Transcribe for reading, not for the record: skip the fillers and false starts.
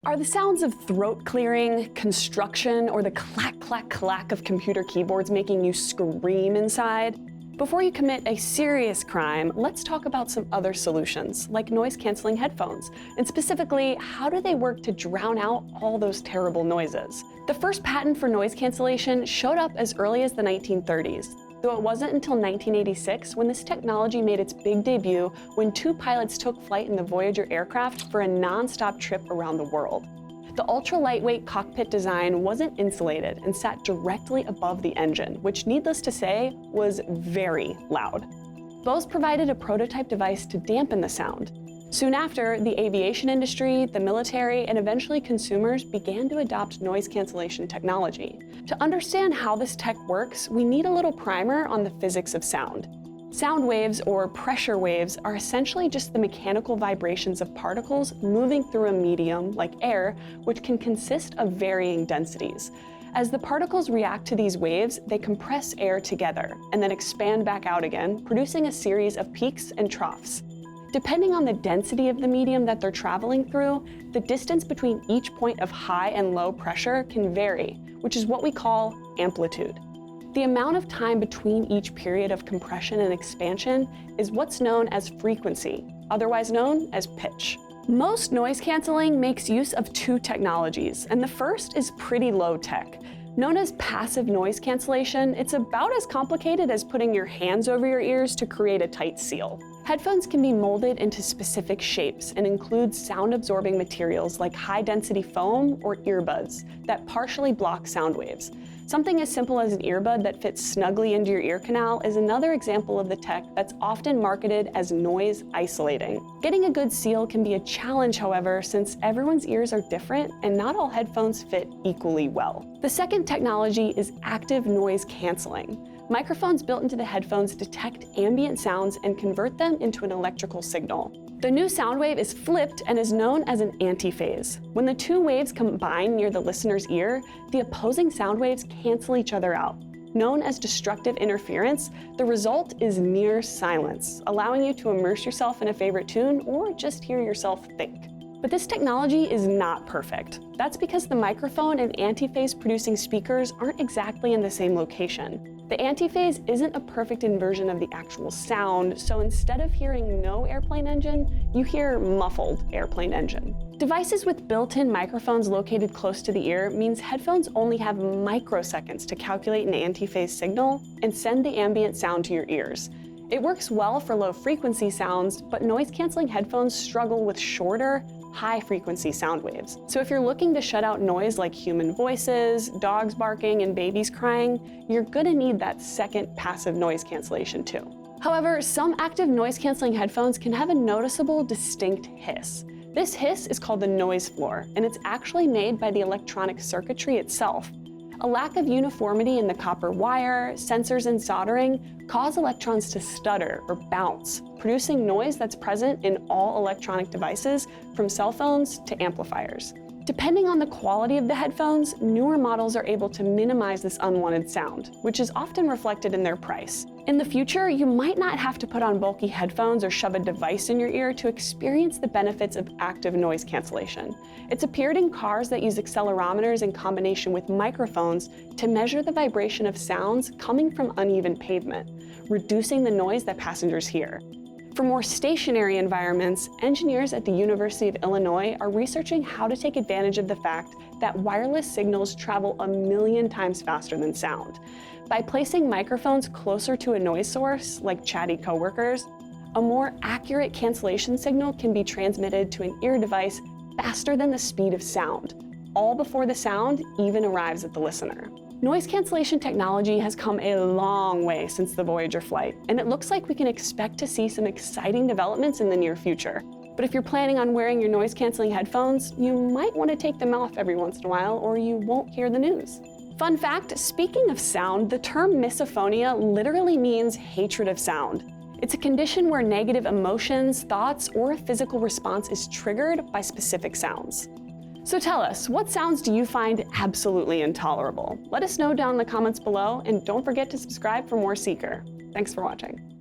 Are the sounds of throat clearing, construction, or the clack, clack, clack of computer keyboards making you scream inside? Before you commit a serious crime, let's talk about some other solutions, like noise-canceling headphones, and specifically, how do they work to drown out all those terrible noises? The first patent for noise cancellation showed up as early as the 1930s, though it wasn't until 1986 when this technology made its big debut when two pilots took flight in the Voyager aircraft for a non-stop trip around the world. The ultra-lightweight cockpit design wasn't insulated and sat directly above the engine, which, needless to say, was very loud. Bose provided a prototype device to dampen the sound. Soon after, the aviation industry, the military, and eventually consumers began to adopt noise cancellation technology. To understand how this tech works, we need a little primer on the physics of sound. Sound waves, or pressure waves, are essentially just the mechanical vibrations of particles moving through a medium, like air, which can consist of varying densities. As the particles react to these waves, they compress air together and then expand back out again, producing a series of peaks and troughs. Depending on the density of the medium that they're traveling through, the distance between each point of high and low pressure can vary, which is what we call amplitude. The amount of time between each period of compression and expansion is what's known as frequency, otherwise known as pitch. Most noise canceling makes use of two technologies, and the first is pretty low tech. Known as passive noise cancellation, it's about as complicated as putting your hands over your ears to create a tight seal. Headphones can be molded into specific shapes and include sound-absorbing materials like high-density foam or earbuds that partially block sound waves. Something as simple as an earbud that fits snugly into your ear canal is another example of the tech that's often marketed as noise isolating. Getting a good seal can be a challenge, however, since everyone's ears are different and not all headphones fit equally well. The second technology is active noise canceling. Microphones built into the headphones detect ambient sounds and convert them into an electrical signal. The new sound wave is flipped and is known as an antiphase. When the two waves combine near the listener's ear, the opposing sound waves cancel each other out. Known as destructive interference, the result is near silence, allowing you to immerse yourself in a favorite tune or just hear yourself think. But this technology is not perfect. That's because the microphone and antiphase producing speakers aren't exactly in the same location. The antiphase isn't a perfect inversion of the actual sound, so instead of hearing no airplane engine, you hear muffled airplane engine. Devices with built-in microphones located close to the ear means headphones only have microseconds to calculate an antiphase signal and send the ambient sound to your ears. It works well for low-frequency sounds, but noise-canceling headphones struggle with shorter, high-frequency sound waves. So if you're looking to shut out noise like human voices, dogs barking, and babies crying, you're gonna need that second passive noise cancellation too. However, some active noise-canceling headphones can have a noticeable, distinct hiss. This hiss is called the noise floor, and it's actually made by the electronic circuitry itself. A lack of uniformity in the copper wire, sensors, and soldering cause electrons to stutter or bounce, producing noise that's present in all electronic devices, from cell phones to amplifiers. Depending on the quality of the headphones, newer models are able to minimize this unwanted sound, which is often reflected in their price. In the future, you might not have to put on bulky headphones or shove a device in your ear to experience the benefits of active noise cancellation. It's appeared in cars that use accelerometers in combination with microphones to measure the vibration of sounds coming from uneven pavement, reducing the noise that passengers hear. For more stationary environments, engineers at the University of Illinois are researching how to take advantage of the fact that wireless signals travel 1,000,000 times faster than sound. By placing microphones closer to a noise source, like chatty coworkers, a more accurate cancellation signal can be transmitted to an ear device faster than the speed of sound, all before the sound even arrives at the listener. Noise cancellation technology has come a long way since the Voyager flight, and it looks like we can expect to see some exciting developments in the near future. But if you're planning on wearing your noise-canceling headphones, you might want to take them off every once in a while or you won't hear the news. Fun fact, speaking of sound, the term misophonia literally means hatred of sound. It's a condition where negative emotions, thoughts, or a physical response is triggered by specific sounds. So tell us, what sounds do you find absolutely intolerable? Let us know down in the comments below, and don't forget to subscribe for more Seeker. Thanks for watching.